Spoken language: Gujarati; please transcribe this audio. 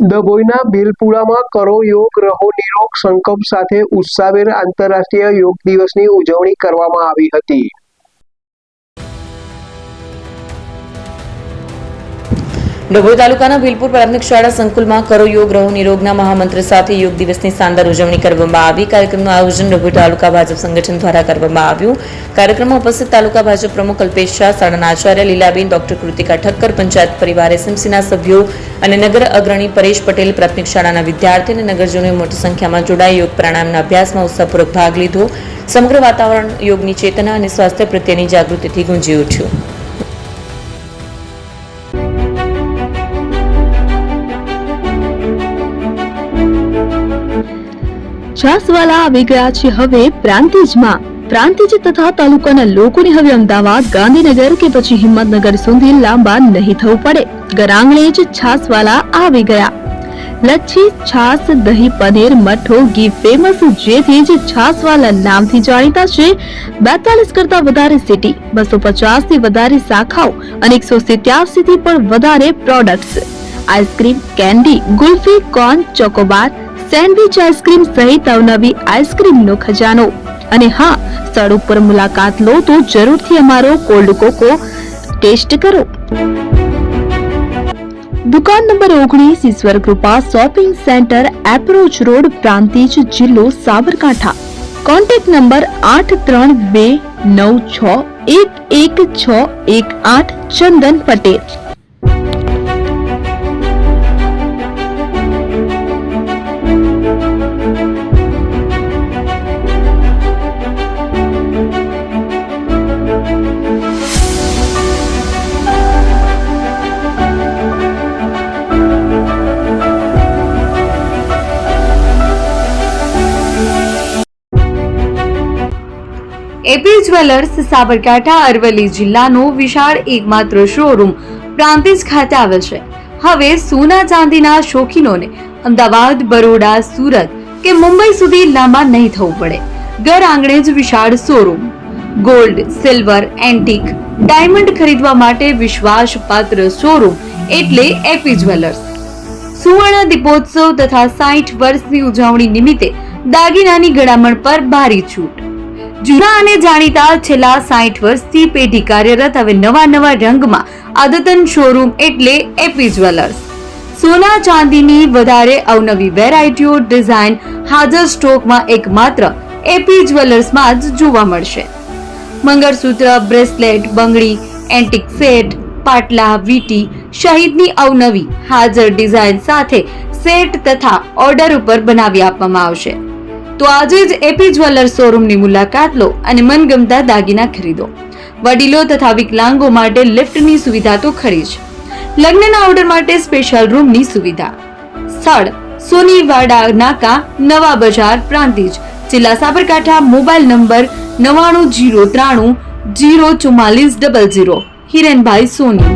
ડભોઈના ભીલપુરામાં કરો યોગ રહો નિરોગ સંકલ્પ સાથે ઉત્સાહભેર આંતરરાષ્ટ્રીય યોગ દિવસની ઉજવણી કરવામાં આવી હતી। ડભોઈ તાલુકાના ભીલપુર પ્રાથમિક શાળા સંકુલમાં કરો યોગ રહો નિરોગના મહામંત્ર સાથે યોગ દિવસની શાનદાર ઉજવણી કરવામાં આવી। કાર્યક્રમનું આયોજન ડભોઈ તાલુકા ભાજપ સંગઠન દ્વારા કરવામાં આવ્યું। કાર્યક્રમમાં ઉપસ્થિત તાલુકા ભાજપ પ્રમુખ કલ્પેશ શાહ, શાળાના આચાર્ય લીલાબેન, ડોક્ટર કૃતિકા ઠક્કર, પંચાયત પરિવાર એસએમસીના સભ્યો અને નગર અગ્રણી પરેશ પટેલ, પ્રાથમિક શાળાના વિદ્યાર્થી અને નગરજનોએ મોટી સંખ્યામાં જોડાઈ યોગ પ્રાણાયામના અભ્યાસમાં ઉત્સાહપૂર્વક ભાગ લીધો। સમગ્ર વાતાવરણ યોગની ચેતના અને સ્વાસ્થ્ય પ્રત્યેની જાગૃતિથી ગુંજી ઉઠ્યું। છાસવાલા આવી ગયા છે હવે પ્રાંતિજમાં। પ્રાંતિજ તથા તાલુકાના લોકોને હવે અમદાવાદ, ગાંધીનગર કે પછી હિંમતનગર સુધી લાંબા નહીં થવું પડે। ઘરાંગણે જ છાસવાલા આવી ગયા। લચ્છી, છાસ, દહીં, પનીર, મઠ્ઠો, ઘી ફેમસ, જેથી જ છાસવાલા નામથી જાણીતા છે। 42 કરતા વધારે સિટી, 250 થી વધારે શાખાઓ અને 187 થી પણ વધારે products. Ice cream, candy, kulfi, corn, Chocobar, sandwich ice cream સહિત અવનવી આઈસ્ક્રીમનો ખજાનો। અને હા, સ્થળ ઉપર મુલાકાત લો તો જરૂરથી અમારો કોલ્ડ કોકો ટેસ્ટ કરો। દુકાન number 19, Ishwar Krupa shopping centre, approach road, Prantij, જિલ્લો Sabarkantha. Contact number 8329611618 Chandan Patel. AP jewellers Sabarkantha Aravalli જિલ્લાનો વિશાળ એકમાત્ર શોરૂમ પ્રાંતિજ ખાતે આવેલ છે। હવે સોના ચાંદીના શોખીનોને અમદાવાદ, બરોડા, સુરત કે મુંબઈ સુધી લાંબા નહીં થવું પડે। ઘર આંગણે જ વિશાળ showroom. Gold, silver, antique, diamond ખરીદવા માટે વિશ્વાસપાત્ર શોરૂમ એટલે એપી જ્વેલર્સ। સુવર્ણ દીપોત્સવ તથા 60 વર્ષની ઉજવણી નિમિત્તે દાગીનાની ગળામણ પર ભારી છૂટ। જૂના અને જાણીતા છેલ્લા 60 વર્ષથી પેઢી કાર્યરત હવે નવા રંગમાં અદ્યતન શોરૂમ એટલે એપી જ્વેલર્સ। સોના ચાંદીની વધારે અવનવી વેરાયટીઓ, ડિઝાઇન હાજર સ્ટોકમાં એકમાત્ર એપી જ્વેલર્સમાં જ જોવા મળશે। મંગળસૂત્ર, બ્રેસલેટ, બંગડી, એન્ટિક સેટ, પાટલા, વીટી સહિતની અવનવી હાજર ડિઝાઇન સાથે સેટ તથા ઓર્ડર ઉપર બનાવી આપવામાં આવશે। તો આજે જ એપી જ્વેલર્સ શોરૂમની મુલાકાત લો અને મનગમતા દાગીના ખરીદો। વડીલો તથા વિકલાંગો માટે લિફ્ટની સુવિધા તો ખરી જ, લગ્નના ઓર્ડર માટે સ્પેશિયલ રૂમની સુવિધા। સ્થળ સોનીવાડા નાકા, નવા બજાર, પ્રાંતિજ, જિલ્લા સાબરકાંઠા। Mobile number 9903004400। હિરેનભાઈ સોની।